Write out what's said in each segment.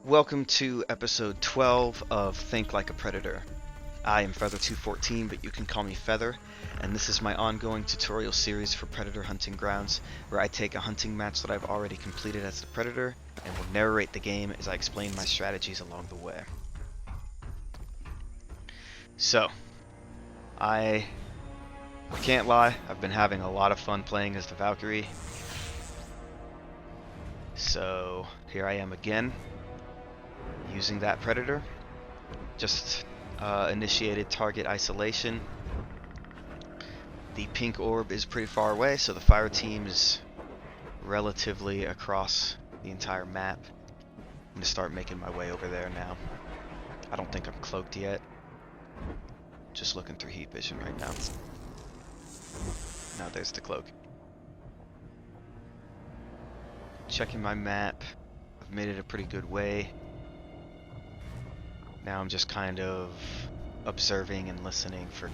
Welcome to episode 12 of Think Like a Predator. I am Feather214, but you can call me Feather, and this is my ongoing tutorial series for Predator Hunting Grounds, where I take a hunting match that I've already completed as the Predator, and will narrate the game as I explain my strategies along the way. So, I can't lie, I've been having a lot of fun playing as the Valkyrie. So, here I am again, using that Predator. Just initiated target isolation. The pink orb is pretty far away, so the fire team is relatively across the entire map. I'm going to start making my way over there now. I don't think I'm cloaked yet. Just looking through heat vision right now. Now there's the cloak. Checking my map. I've made it a pretty good way. Now I'm just kind of observing and listening for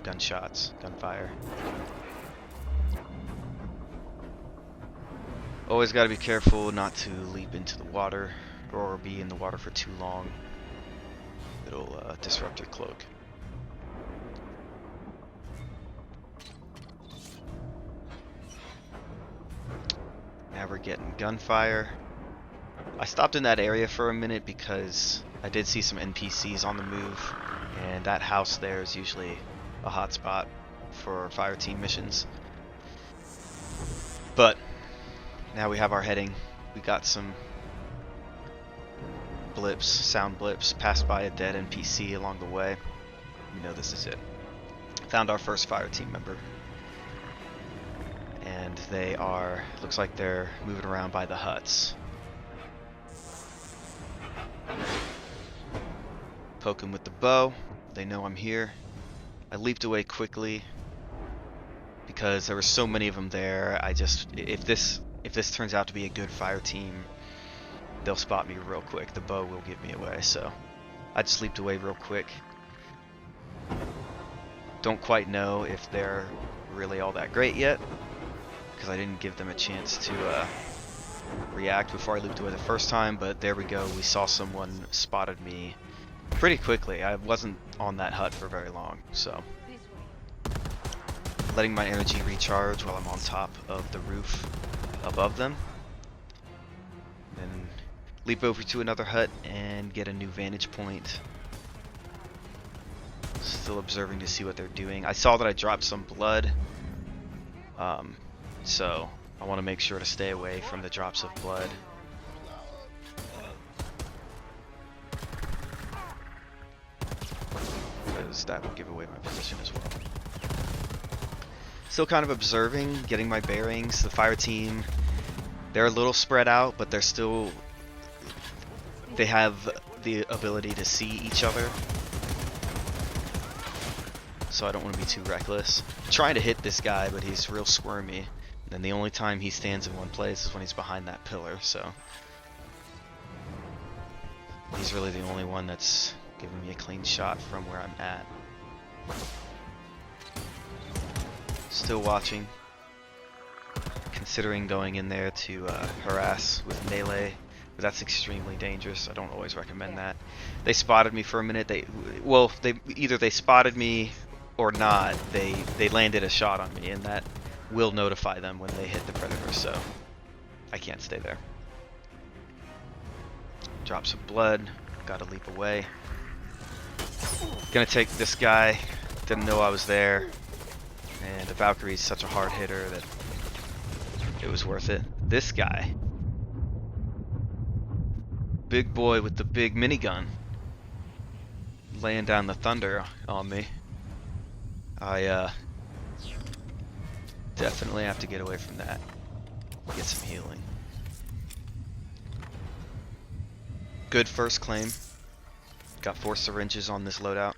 gunshots, gunfire. Always got to be careful not to leap into the water or be in the water for too long. It'll disrupt your cloak. Now we're getting gunfire. I stopped in that area for a minute because I did see some NPCs on the move, and that house there is usually a hot spot for fire team missions. But now we have our heading. We got some blips, sound blips, passed by a dead NPC along the way. We know this is it. Found our first fire team member. And they are, looks like they're moving around by the huts. Poke them with the bow. They know I'm here. I leaped away quickly because there were so many of them there. If this turns out to be a good fire team, they'll spot me real quick. The bow will give me away, so I just leaped away real quick. Don't quite know if they're really all that great yet, because I didn't give them a chance to react before I leaped away the first time, but there we go. We saw someone spotted me pretty quickly. I wasn't on that hut for very long, so letting my energy recharge while I'm on top of the roof above them. Then leap over to another hut and get a new vantage point. Still observing to see what they're doing. I saw that I dropped some blood, so I want to make sure to stay away from the drops of blood. Because that will give away my position as well. Still kind of observing, getting my bearings. The fire team, they're a little spread out, but they have the ability to see each other. So I don't want to be too reckless. I'm trying to hit this guy, but he's real squirmy. And the only time he stands in one place is when he's behind that pillar, so he's really the only one that's giving me a clean shot from where I'm at. Still watching. Considering going in there to harass with melee, but that's extremely dangerous. I don't always recommend that. They spotted me for a minute. Either they spotted me or not. They landed a shot on me, and that will notify them when they hit the predator, so I can't stay there. Drop some blood, gotta leap away. Gonna take this guy, didn't know I was there, and the Valkyrie's such a hard hitter that it was worth it. This guy, big boy with the big minigun, laying down the thunder on me. I definitely have to get away from that. Get some healing. Good first claim. Got 4 syringes on this loadout.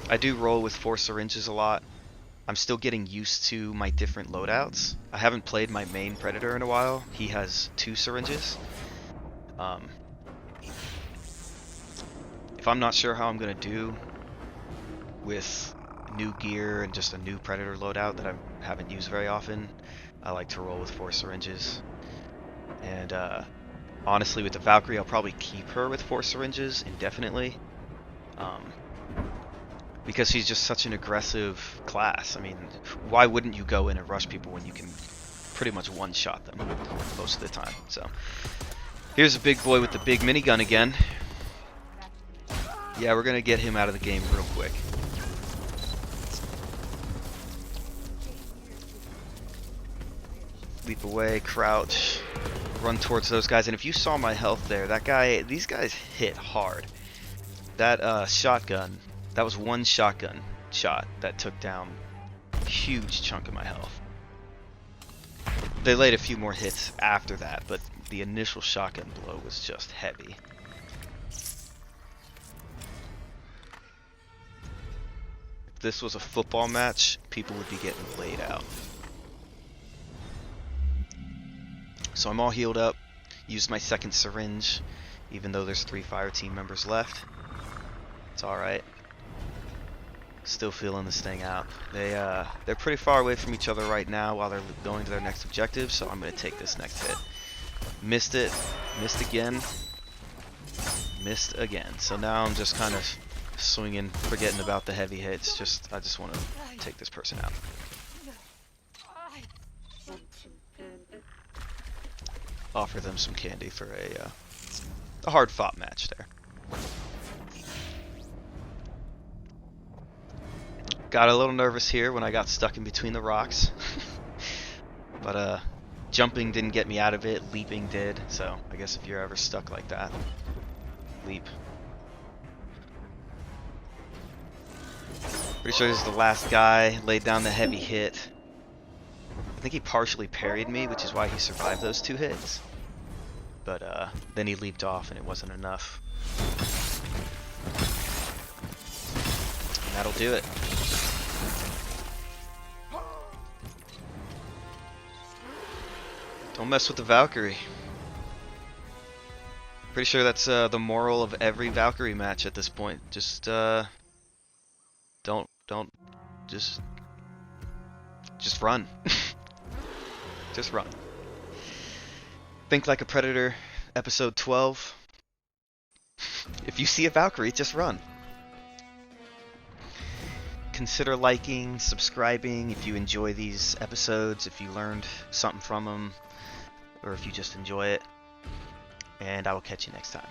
I do roll with 4 syringes a lot. I'm still getting used to my different loadouts. I haven't played my main Predator in a while. He has 2 syringes. If I'm not sure how I'm gonna do with new gear and just a new Predator loadout that I haven't used very often, I like to roll with 4 syringes. And honestly, with the Valkyrie, I'll probably keep her with 4 syringes indefinitely. Because she's just such an aggressive class. I mean, why wouldn't you go in and rush people when you can pretty much one-shot them most of the time? So here's a big boy with the big minigun again. Yeah, we're gonna get him out of the game real quick. Leap away, crouch, run towards those guys. And if you saw my health there, these guys hit hard. That shotgun, that was one shotgun shot that took down a huge chunk of my health. They laid a few more hits after that, but the initial shotgun blow was just heavy. If this was a football match, people would be getting laid out. So I'm all healed up, used my second syringe, even though there's 3 fire team members left. It's alright. Still feeling this thing out. They're pretty far away from each other right now while they're going to their next objective, so I'm going to take this next hit. Missed it, missed again, missed again. So now I'm just kind of swinging, forgetting about the heavy hits. I just want to take this person out. Offer them some candy for a hard-fought match there. Got a little nervous here when I got stuck in between the rocks. But jumping didn't get me out of it, leaping did. So I guess if you're ever stuck like that, leap. Pretty sure this is the last guy. Laid down the heavy hit. I think he partially parried me, which is why he survived those 2 hits. But then he leaped off and it wasn't enough. And that'll do it. Don't mess with the Valkyrie. Pretty sure that's the moral of every Valkyrie match at this point. Just don't just run. Just run. Think Like a Predator, episode 12. If you see a Valkyrie, just run. Consider liking, subscribing if you enjoy these episodes, if you learned something from them, or if you just enjoy it. And I will catch you next time.